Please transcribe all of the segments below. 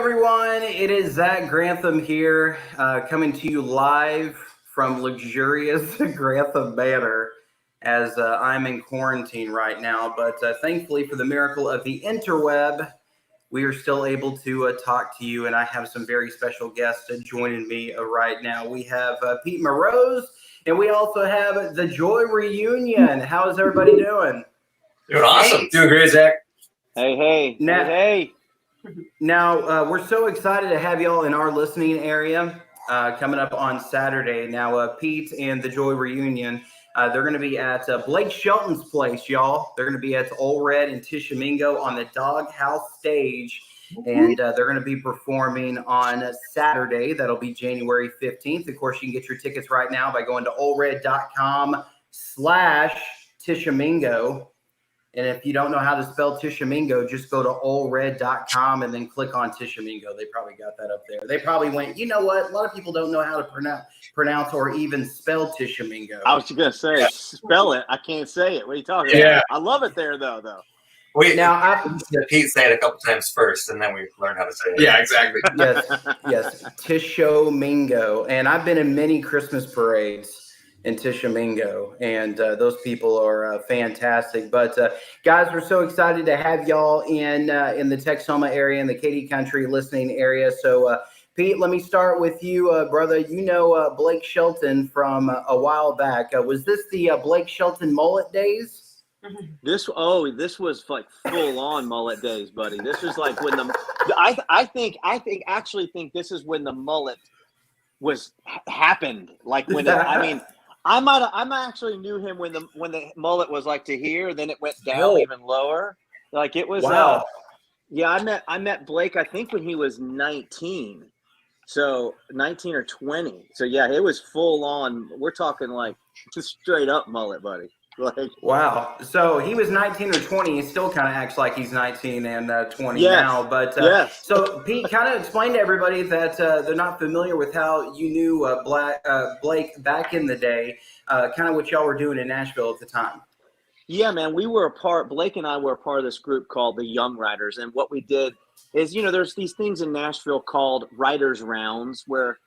everyone. It is Zach Grantham here, coming to you live from luxurious Grantham Manor as I'm in quarantine right now. But thankfully, for the miracle of the interweb, we are still able to talk to you, and I have some very special guests joining me right now. We have Pete Mroz, and we also have the Joy Reunion. How is everybody doing? Doing awesome. Doing great, Zach. Hey. Now, we're so excited to have y'all in our listening area coming up on Saturday. Now, Pete and the Joy Reunion, they're going to be at Blake Shelton's place, y'all. They're going to be at Ole Red in Tishomingo on the Doghouse stage, and they're going to be performing on Saturday. That'll be January 15th. Of course, you can get your tickets right now by going to olered.com/Tishomingo. And if you don't know how to spell Tishomingo, just go to olered.com and then click on Tishomingo. They probably got that up there. They probably went, you know what? A lot of people don't know how to pronounce or even spell Tishomingo. I was going to say, spell it. I can't say it. What are you talking about? I love it there, though. Wait, now Pete say it a couple times first, and then we learn how to say it. Yeah, exactly. Yes, Tishomingo. And I've been in many Christmas parades in Tishomingo, and those people are fantastic. But guys, we're so excited to have y'all in the Texoma area, in the Katy Country listening area. So Pete, let me start with you, brother. You know Blake Shelton from a while back. Was this the Blake Shelton mullet days? This was like full on mullet days, buddy. This was like when I actually think this is when the mullet happened. Like when I actually knew him when the mullet was like to here, then it went down even lower. Like it was. Wow. I met Blake, I think, when he was 19. So 19 or 20. So yeah, it was full on. We're talking like just straight up mullet, buddy. Like, wow. So he was 19 or 20. He still kind of acts like he's 19 and 20 yes. now. But So Pete, kind of explain to everybody that they're not familiar with how you knew Blake back in the day, kind of what y'all were doing in Nashville at the time. Yeah, man, Blake and I were a part of this group called the Young Writers. And what we did is, there's these things in Nashville called writers' rounds where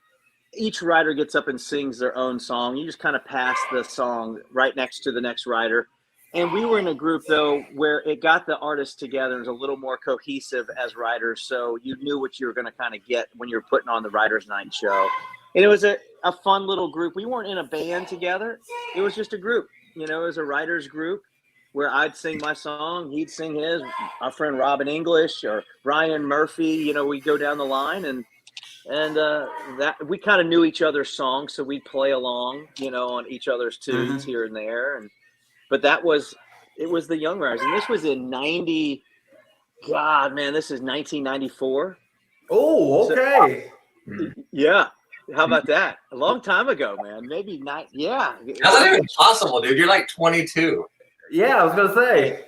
each writer gets up and sings their own song. You just kind of pass the song right next to the next writer. And we were in a group, though, where it got the artists together and was a little more cohesive as writers. So you knew what you were going to kind of get when you were putting on the Writers' Night show. And it was a fun little group. We weren't in a band together. It was just a group. It was a writers' group where I'd sing my song, he'd sing his. Our friend Robin English or Ryan Murphy, we'd go down the line and that we kind of knew each other's songs, so we'd play along, on each other's tunes here and there. But it was the Young Writers, and this was in 90. God, man, this is 1994. Oh, okay. So, yeah. How about that? A long time ago, man. Maybe not. Yeah. How's that even possible, dude? You're like 22. Yeah, I was gonna say.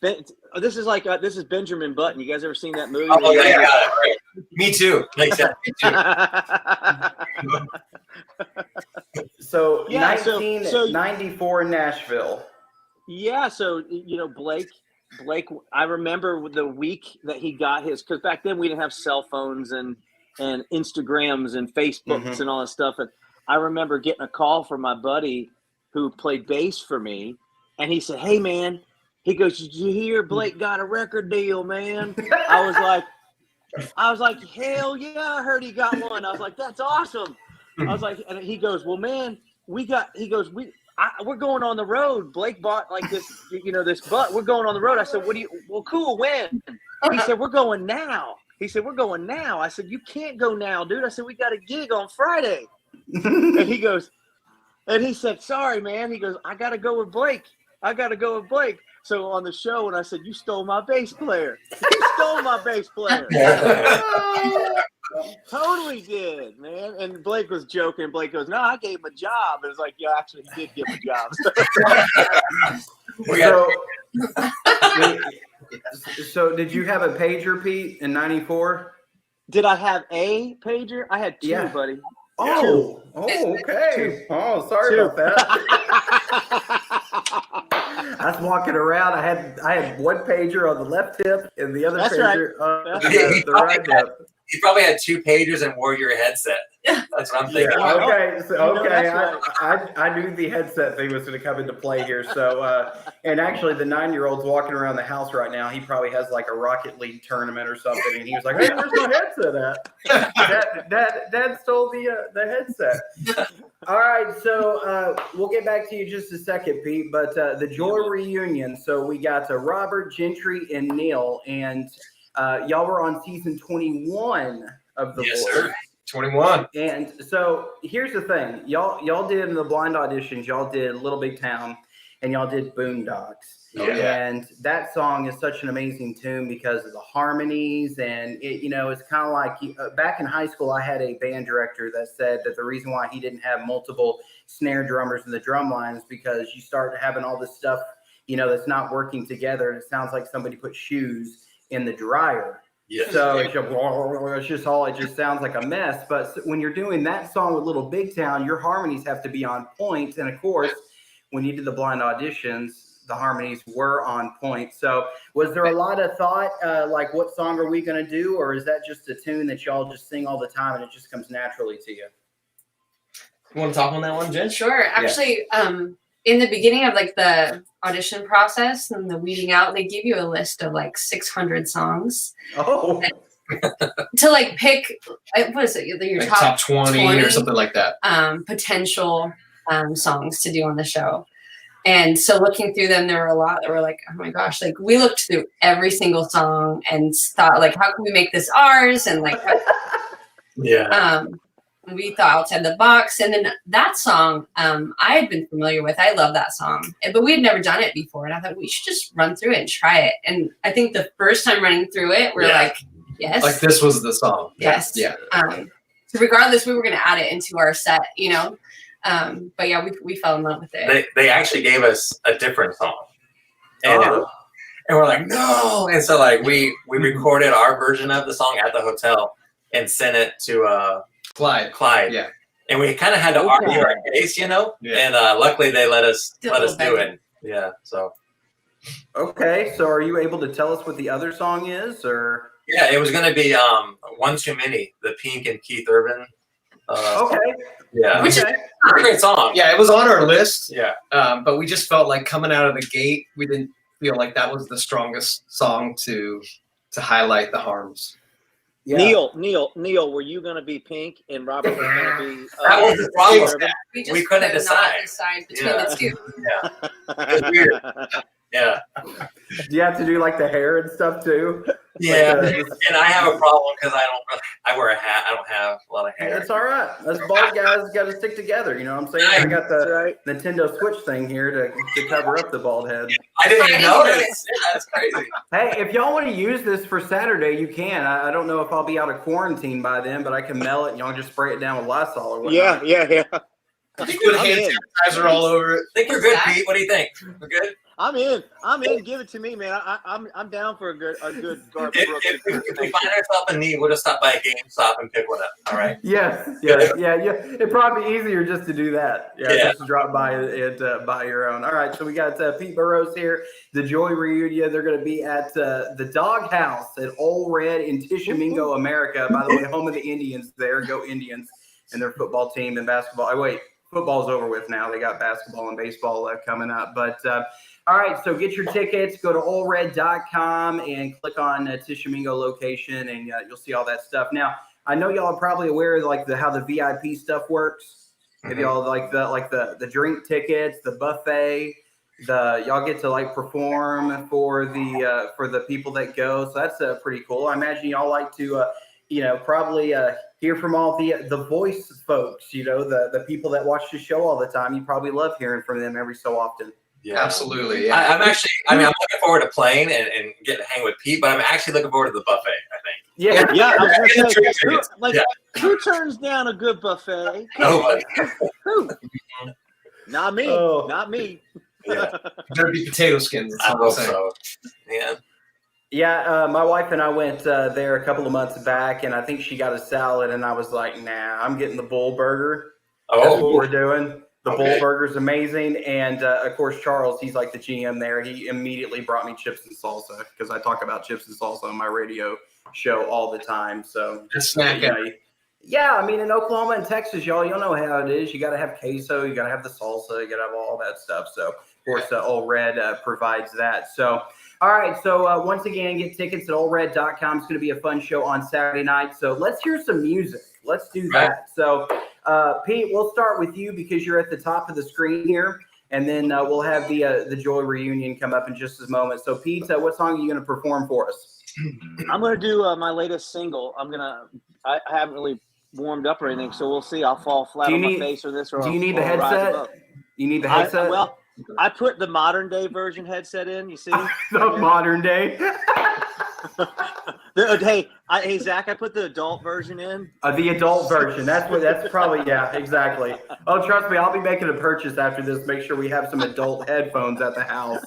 This is Benjamin Button. You guys ever seen that movie? Oh yeah, right. Me too. Like that. Me too. So 1994 in Nashville. Yeah. So Blake. I remember the week that he got his, because back then we didn't have cell phones and Instagrams and Facebooks and all that stuff. And I remember getting a call from my buddy who played bass for me, and he said, "Hey man," he goes, "Did you hear Blake got a record deal, man?" I was like, "Hell yeah, I heard he got one." I was like, "That's awesome." I was like, and he goes, "Well, man, we're going on the road. Blake bought like this, this butt. We're going on the road." I said, well, cool, when? He said, "We're going now." I said, "You can't go now, dude." I said, "We got a gig on Friday." And he said, "Sorry, man." He goes, "I got to go with Blake. So on the show, when I said, "You stole my bass player." Totally did, man. And Blake was joking. Blake goes, "No, I gave him a job." And it's like, yeah, actually, he did give him a job. So did you have a pager, Pete, in 94? Did I have a pager? I had two, buddy. Oh, okay. Oh, sorry about that. I was walking around. I had one pager on the left hip and the other pager on the right hip. You probably had 2 pagers and wore your headset. That's what I'm thinking. Yeah, okay, so, okay. Right. I knew the headset thing was going to come into play here. So, and actually, the 9-year-old's walking around the house right now. He probably has like a Rocket League tournament or something, and he was like, "Hey, where's my headset at?" Dad stole the headset. All right, so we'll get back to you just a second, Pete. But the Joy reunion. So we got Robert, Gentry, and Neil, and y'all were on season 21 of The Voice. Sir. 21. And so here's the thing. Y'all did the blind auditions, y'all did Little Big Town, and y'all did Boondocks. And that song is such an amazing tune because of the harmonies, and it, it's kind of like back in high school, I had a band director that said that the reason why he didn't have multiple snare drummers in the drum line is because you start having all this stuff, that's not working together, and it sounds like somebody put shoes in the dryer. Yes. So it just sounds like a mess. But when you're doing that song with Little Big Town, your harmonies have to be on point. And of course, when you did the blind auditions, the harmonies were on point. So was there a lot of thought, like what song are we going to do? Or is that just a tune that y'all just sing all the time and it just comes naturally to you? You want to talk on that one, Jen? Sure. Actually, in the beginning of like the audition process and the weeding out, they give you a list of like 600 songs. Oh. To like pick, what is it? Your Like top 20 or something like that. Potential songs to do on the show. And so looking through them, there were a lot that were like, oh my gosh, like we looked through every single song and thought like, how can we make this ours? And like, we thought outside the box. And then that song, I had been familiar with. I love that song, but we had never done it before. And I thought we should just run through it and try it. And I think the first time running through it, we're like, yes. Like this was the song. Yes. Yeah. So regardless, we were going to add it into our set, but yeah, we fell in love with it. They actually gave us a different song. And, and we're like, no. And so like we recorded our version of the song at the hotel and sent it to Clyde. Yeah. And we kind of had to argue our case, Yeah. And luckily they let us do it. Yeah. So. Okay. So are you able to tell us what the other song is, or? Yeah, it was going to be One Too Many, the Pink and Keith Urban. Okay. Yeah. Which is a great song. Yeah, it was on our list. Yeah. But we just felt like coming out of the gate, we didn't feel like that was the strongest song to highlight the harms. Yeah. Neil, were you going to be Pink and Robert was going to be? That was the problem. We couldn't decide between the two. Yeah. It was weird. Yeah. Do you have to do like the hair and stuff too? Yeah. And I have a problem because I wear a hat. I don't have a lot of hair. It's all right. Us bald guys got to stick together. You know what I'm saying? I got the Nintendo Switch thing here to cover up the bald head. I didn't even notice. Yeah, that's crazy. Hey, if y'all want to use this for Saturday, you can. I don't know if I'll be out of quarantine by then, but I can mail it and y'all just spray it down with Lysol or whatnot. Yeah. You put hand sanitizer all over it. I think we're good, Pete. What do you think? We're good? I'm in. Give it to me, man. I'm down for a good garbage. If we find ourselves in need, we'll just stop by a GameStop and pick one up. All right. Yeah. It'd probably be easier just to do that. Just to drop by and buy your own. All right. So we got Pete Mroz here. The Joy reunion. They're going to be at the Doghouse at Ole Red in Tishomingo, America. By the way, home of the Indians. There, go Indians and their football team and basketball. Oh, wait. Football's over with now. They got basketball and baseball coming up. But all right, so get your tickets. Go to olered.com and click on Tishomingo location, and you'll see all that stuff. Now, I know y'all are probably aware of like how the VIP stuff works. If y'all like the drink tickets, the buffet, y'all get to like perform for the people that go. So that's pretty cool. I imagine y'all like to probably hear from all the voice folks, the people that watch the show all the time. You probably love hearing from them every so often. Yeah, absolutely. Yeah. I'm looking forward to playing and getting to hang with Pete, but I'm actually looking forward to the buffet, I think. Yeah. I was gonna say, who turns down a good buffet? Nobody. Who? Not me. Oh. Not me. Yeah. There'd be potato skins. I hope so. Yeah. Yeah, my wife and I went there a couple of months back, and I think she got a salad, and I was like, nah, I'm getting the bull burger. That's what we're doing. The Bull Burger's amazing. And, of course, Charles, he's like the GM there. He immediately brought me chips and salsa because I talk about chips and salsa on my radio show all the time. So, Just snack it. yeah, I mean, in Oklahoma and Texas, y'all know how it is. You got to have queso. You got to have the salsa. You got to have all that stuff. So, of course, Ole Red provides that. So, all right. So, once again, get tickets at olered.com. It's going to be a fun show on Saturday night. So, let's hear some music. Let's do that. So, Pete, we'll start with you because you're at the top of the screen here. And then we'll have the Joy reunion come up in just a moment. So, Pete, what song are you going to perform for us? I'm going to do my latest single. I haven't really warmed up or anything, so we'll see. I'll fall flat on my face or this. Or do you need the rise headset? above. You need the headset? Well, I put the modern day version headset in. You see? The modern day. Hey, Zach, I put the adult version in. The adult version. That's probably, yeah, exactly. Oh, trust me, I'll be making a purchase after this. Make sure we have some adult headphones at the house.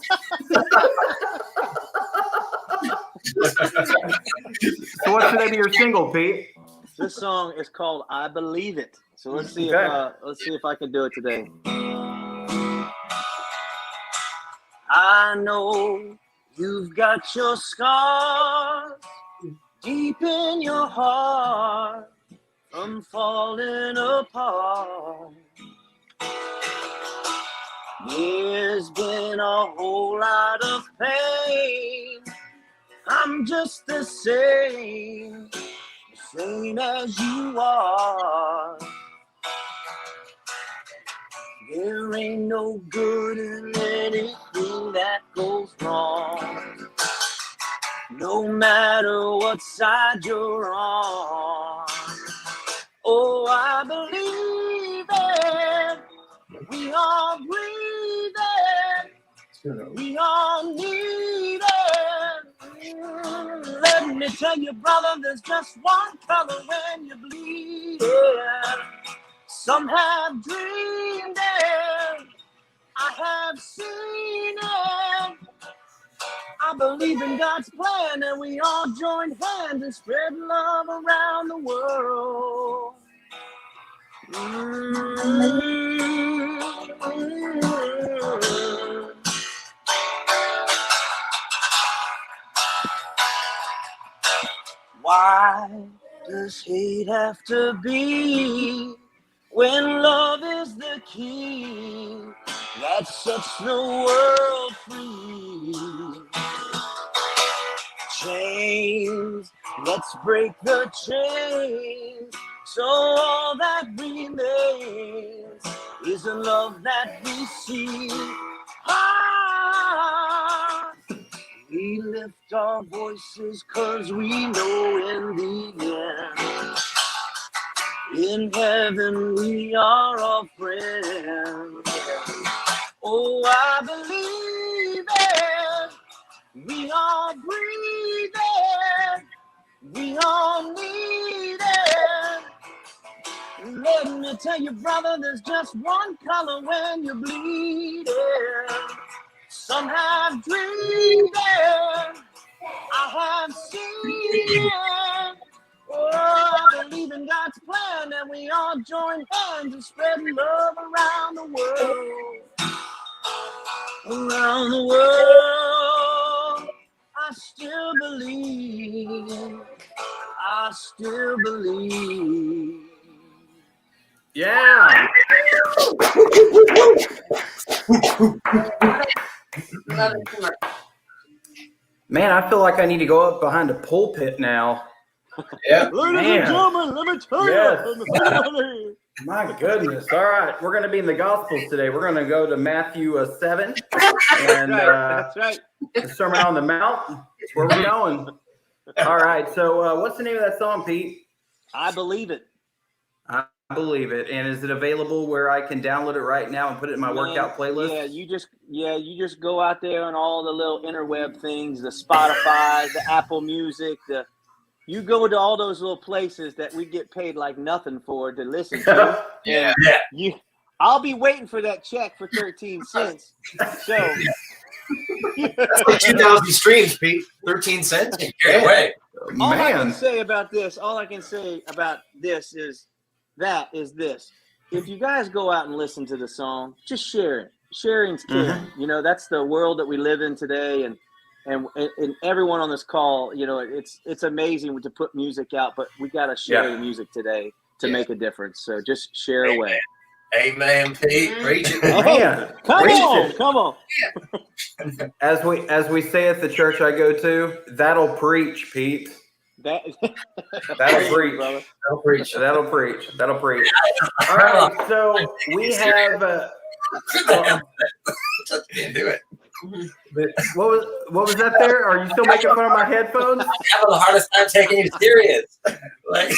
So what's the name of your single, Pete? This song is called "I Believe It." So let's see if I can do it today. I know you've got your scars deep in your heart from falling apart. There's been a whole lot of pain. I'm just the same as you are. There ain't no good in anything that goes wrong, no matter what side you're on. Oh, I believe it. We all breathe it. We all need it. Let me tell you, brother, there's just one color when you bleed it. Some have dreamed it. I have seen it. I believe in God's plan, and we all join hands and spread love around the world. Why does hate have to be when love is the key that sets the world free? Chains, let's break the chains, so all that remains is the love that we see. We lift our voices 'cause we know in the end, in heaven we are all friends. Oh, I believe it. We all breathe it. We all need it. Let me tell you, brother, there's just one color when you bleed it. Some have dreamed it. I have seen it. Oh, I believe in God's plan, and we all join hands and spread love around the world. Around the world, I still believe. I still believe. Yeah. Love it so much. Man, I feel like I need to go up behind a pulpit now. Yeah. Ladies and gentlemen, let me tell you. My goodness. All right. We're going to be in the Gospels today. We're going to go to Matthew 7. And That's right. the Sermon on the Mount. That's where we're going. All right. So what's the name of that song, Pete? I believe it. I believe it. And is it available where I can download it right now and put it in my workout playlist? Yeah, you just go out there on all the little interweb things, the Spotify, the Apple Music, you go to all those little places that we get paid like nothing for to listen to. Yeah. I'll be waiting for that check for 13 cents. So that's like 2,000 streams, Pete. 13 cents. Great way. all I can say about this is this. if you guys go out and listen to the song, just share it. Sharing's caring. You know, that's the world that we live in today, and everyone on this call, you know, it's amazing to put music out, but we got to share the music today to make a difference. So just share away. Amen, Pete. Preach it. Come on. As we say at the church I go to, that'll preach, Pete. That'll preach. Brother. That'll preach. That'll preach. That'll preach. All right, so we have. Can't do it. What was that there? Are you still making fun of my headphones? I'm having the hardest time taking you serious. Like,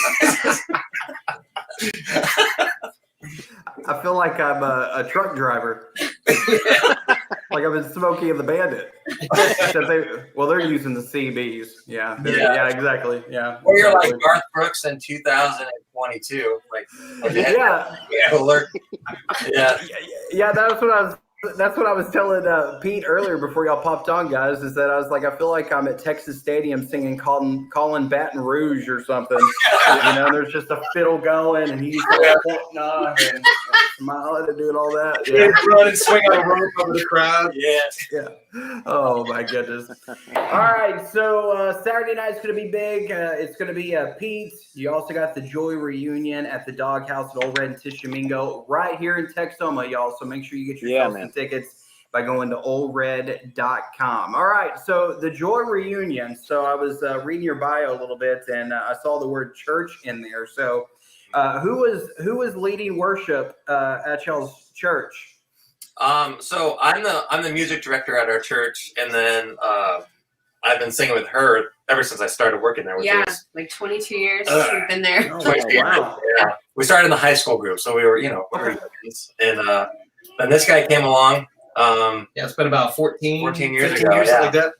I feel like I'm a truck driver. Like I've been Smokey and the Bandit. They're using the CBs. Yeah, exactly. Yeah. Or you're like Garth Brooks in 2022. Like alert. Yeah, that's what I was telling Pete earlier before y'all popped on, guys, is that I was like, I feel like I'm at Texas Stadium singing Colin Baton Rouge or something. You know, there's just a fiddle going, and he's like pointing on and smiling and doing all that. Yeah, run and swing on a rope over the crowd. Yeah. Oh, my goodness. All right, so Saturday night's going to be big. It's going to be Pete. You also got the Joy Reunion at the Doghouse at Ole Red and Tishomingo right here in Texoma, y'all. So make sure you get yourself some tickets by going to olered.com. All right, so the Joy Reunion. So I was reading your bio a little bit, and I saw the word church in there. So who was leading worship at y'all's church? So I'm the music director at our church, and then I've been singing with her ever since I started working there. Like 22 years we've been there. Oh, wow. Yeah, we started in the high school group, so we were, kids. And then this guy came along. It's been about 14 years ago, like that.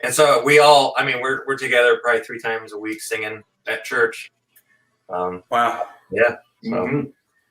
And so we all, we're together probably 3 times a week singing at church. Wow. Yeah. So. Mm-hmm.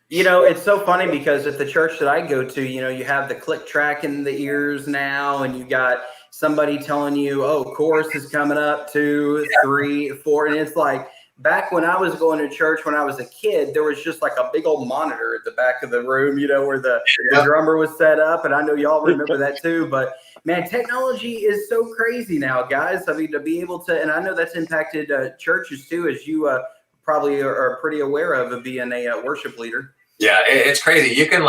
You know, it's so funny because at the church that I go to, you know, you have the click track in the ears now, and you got somebody telling you, oh, chorus is coming up, 2, 3, 4. And it's like back when I was going to church when I was a kid, there was just like a big old monitor at the back of the room, you know, where the drummer was set up. And I know y'all remember that too. But man, technology is so crazy now, guys. I mean, to be able to, and I know that's impacted churches too, as you probably are pretty aware of being a worship leader. Yeah, it's crazy. You can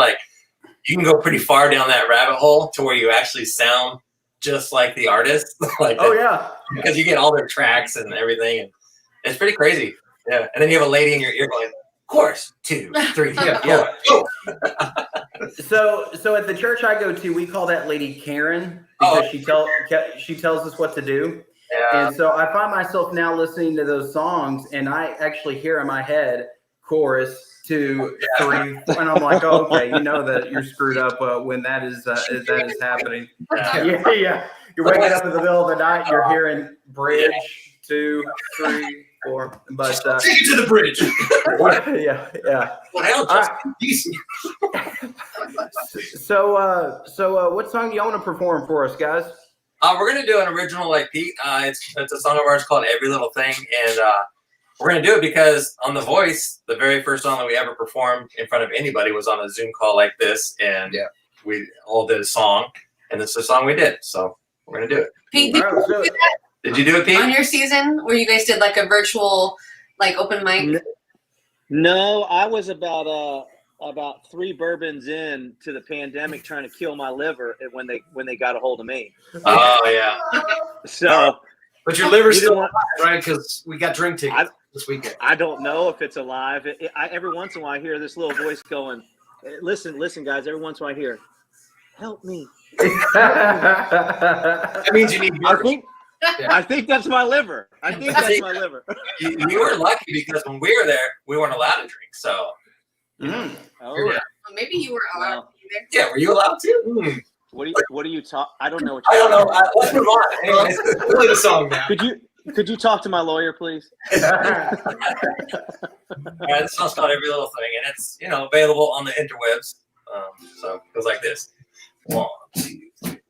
go pretty far down that rabbit hole to where you actually sound just like the artist. Because you get all their tracks and everything, and it's pretty crazy. Yeah, and then you have a lady in your ear going, "Chorus 2, 3, 4." So at the church I go to, we call that lady Karen because she tells us what to do. Yeah. And so I find myself now listening to those songs, and I actually hear in my head chorus 2, 3, and I'm like, oh, okay, you know that you're screwed up when that is happening. Yeah. You're waking up in the middle of the night, you're hearing bridge 2, 3, 4. But take it to the bridge. Yeah. So what song do y'all want to perform for us, guys? We're gonna do an original like Pete. It's a song of ours called "Every Little Thing," and we're going to do it because on The Voice, the very first song that we ever performed in front of anybody was on a Zoom call like this, and we all did a song, and this is the song we did, so we're going to do it. Pete, did you do it, Pete? On your season where you guys did like a virtual like open mic? No, I was about 3 bourbons in to the pandemic trying to kill my liver when they got a hold of me. Oh, yeah. So... But your liver's still alive, right? Because we got drink tickets this weekend. I don't know if it's alive. Every once in a while, I hear this little voice going, listen, guys. Every once in a while, I hear, help me. That means you need beer. I think that's my liver. You were lucky because when we were there, we weren't allowed to drink. So, Well, maybe you were allowed to be there. Yeah, were you allowed to? What do you talk? I don't know. I don't know. Let's move on. Anyways, play the song now. Could you talk to my lawyer, please? This song's called "Every Little Thing," and it's available on the interwebs. So it goes like this: 1, 2, 3.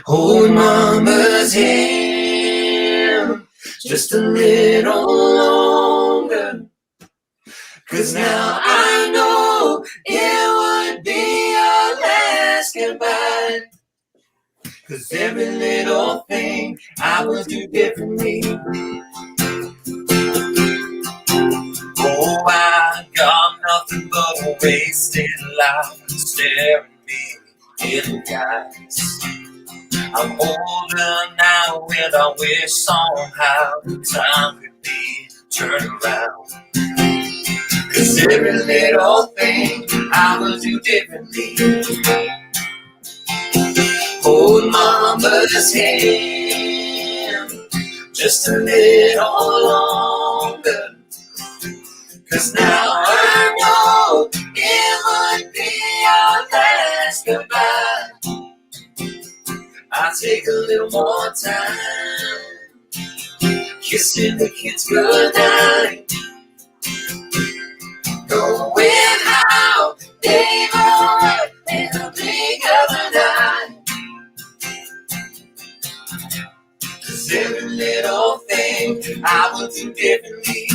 Hold mama's hand just a little longer, 'cause now I know. know it would be our last goodbye. 'Cause every little thing I would do differently. Oh, I got nothing but a wasted life staring me in the eyes. I'm older now and I wish somehow time could be turned around. 'Cause every little thing I would do differently. Hold mama's hand just a little longer. 'Cause now I know it would be our last goodbye. I'll take a little more time, kissing the kids goodnight. Knowing how they grow up in the blink of an eye. 'Cause every little thing I would do differently.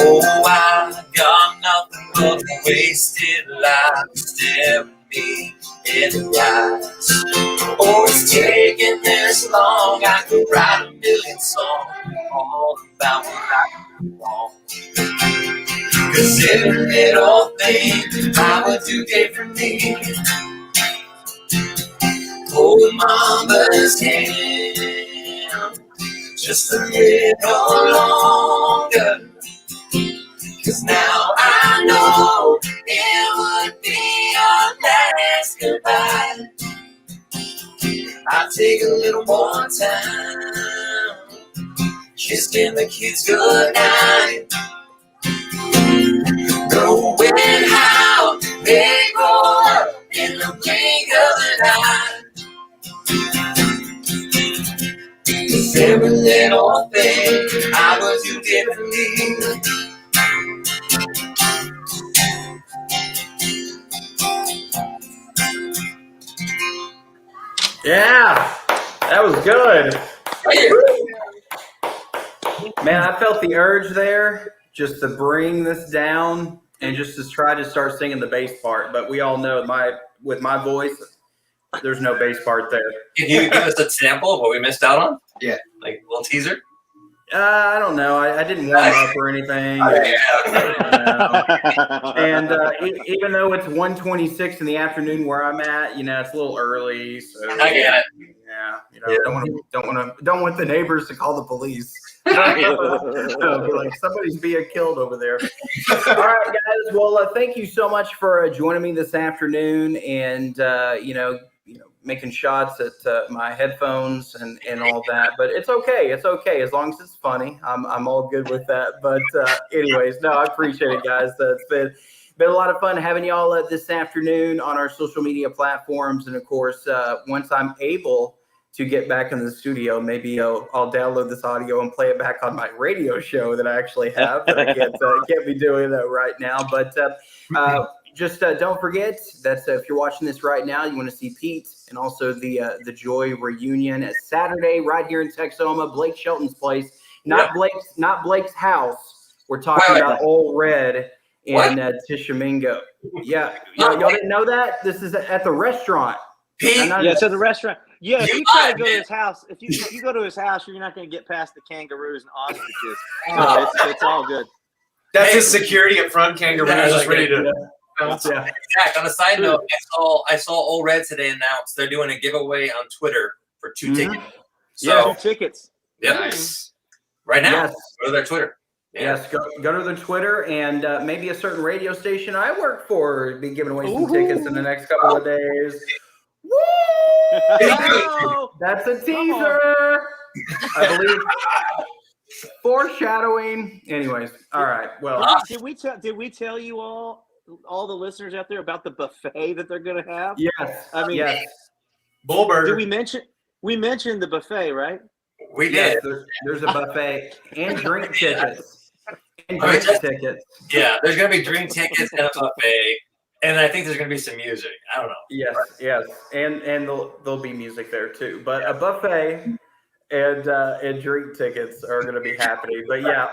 Oh, I got nothing but a wasted life staring me in the eyes. Oh, it's taking this long. I could write a million songs all about what I do wrong. 'Cause every little thing I would do differently. Hold mama's hand just a little longer. 'Cause now I know it would be our last goodbye. I'll take a little more time, kissing the kids goodnight. Knowing how they grow up in the blink of an eye. 'Cause every little thing I would do differently. Yeah, that was good. Man, I felt the urge there just to bring this down and just to try to start singing the bass part. But we all know with my voice, there's no bass part there. Can you give us a sample of what we missed out on? Yeah. Like a little teaser? I don't know. I didn't warm up or anything. And even though it's 1:26 in the afternoon where I'm at, it's a little early. So I get it. Yeah, don't want the neighbors to call the police. Be like, somebody's being killed over there. All right, guys. Well, thank you so much for joining me this afternoon, and making shots at my headphones and all that. But it's okay. It's okay as long as it's funny. I'm all good with that. But anyways, no, I appreciate it, guys. It's been a lot of fun having y'all this afternoon on our social media platforms, and of course, once I'm able to get back in the studio, maybe I'll download this audio and play it back on my radio show that I actually have. But I can't be doing that right now. But just don't forget that if you're watching this right now, you want to see Pete and also the Joy reunion at Saturday right here in Texoma, Blake Shelton's place. Not Blake's house. We're talking about Ole Red in Tishomingo. Yeah, y'all didn't know that? This is at the restaurant. Yeah, it's at the restaurant. Yeah, if you try to go to his house, if you go to his house, you're not going to get past the kangaroos and ostriches. So it's all good. That's his security up front. Kangaroos just ready to. Jack, on a side note, I saw Ole Red today announce they're doing a giveaway on Twitter for 2 tickets. So, 2 tickets. Yeah, Nice. right now, Yes. go to their Twitter. Yeah. Yes, go to their Twitter, and maybe a certain radio station I work for be giving away some tickets in the next couple of days. Woo! Oh, That's a teaser. I believe. Foreshadowing. Anyways, all right. Well, did we tell you all the listeners out there about the buffet that they're going to have? yes. I mean, yes. Bullburger. Did we mentioned the buffet, right? We Yes, did. there's a buffet and drink tickets. And I mean, drink tickets. Yeah, there's going to be drink tickets and a buffet. And I think there's going to be some music. I don't know. Yes, yes. And there'll be music there too. But a buffet, and drink tickets are going to be happening. But yeah,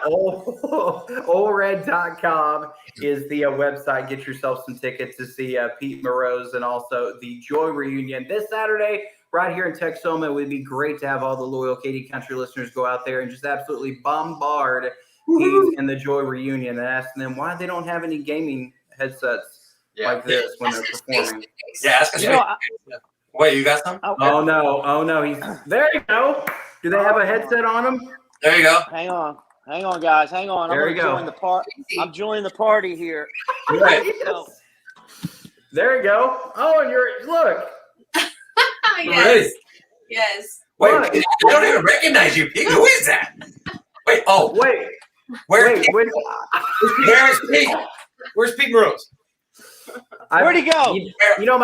OleRed.com is the website. Get yourself some tickets to see Pete Mroz and also the Joy Reunion this Saturday right here in Texoma. It would be great to have all the loyal Katy Country listeners go out there and just absolutely bombard Pete and the Joy Reunion and ask them why they don't have any gaming headsets like this when they're performing. Yeah, ask us. Wait, you got some? Oh no! He's there. You go. Do they have a headset on them? There you go. Hang on, guys. Hang on. There you go. I'm joining the party here. Right. There you go. Oh, and look. Yes. Yes. Wait, I don't even recognize you, Pete. Who is that? Wait. Oh, wait. Where's Pete? Where's Pete Mroz? Where'd he go? You know,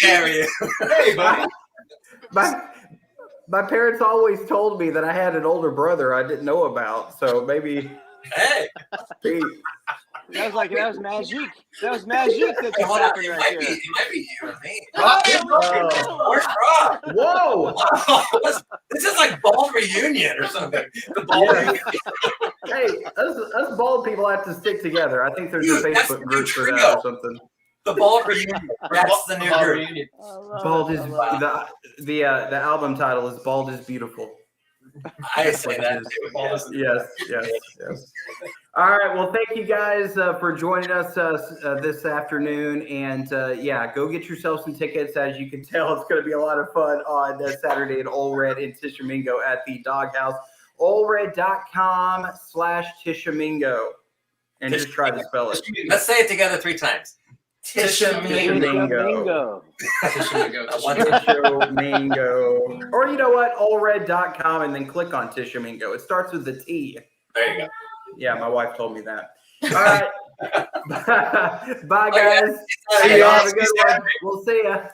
Hey, buddy. my parents always told me that I had an older brother I didn't know about. So maybe. Hey. Pete. That was magic. That was magic that just happened right there. It might be you and me. Where's Rob? Whoa! This is like bald reunion or something. The bald reunion. Hey, us bald people have to stick together. I think there's a Facebook group for that or something. The bald reunion. That's the new group. Bald is the album title is "Bald is Beautiful." I say that. Yes. All right. Well, thank you guys for joining us this afternoon. And go get yourself some tickets. As you can tell, it's going to be a lot of fun on Saturday at Ole Red in Tishomingo at the Doghouse. OleRed.com/Tishomingo. And just try to spell it. Let's say it together 3 times. Tishomingo. Tishomingo. Or you know what? OleRed.com and then click on Tishomingo. It starts with the T. There you go. Yeah, my wife told me that. All right. Bye, guys. See ya. Have a good one. We'll see ya.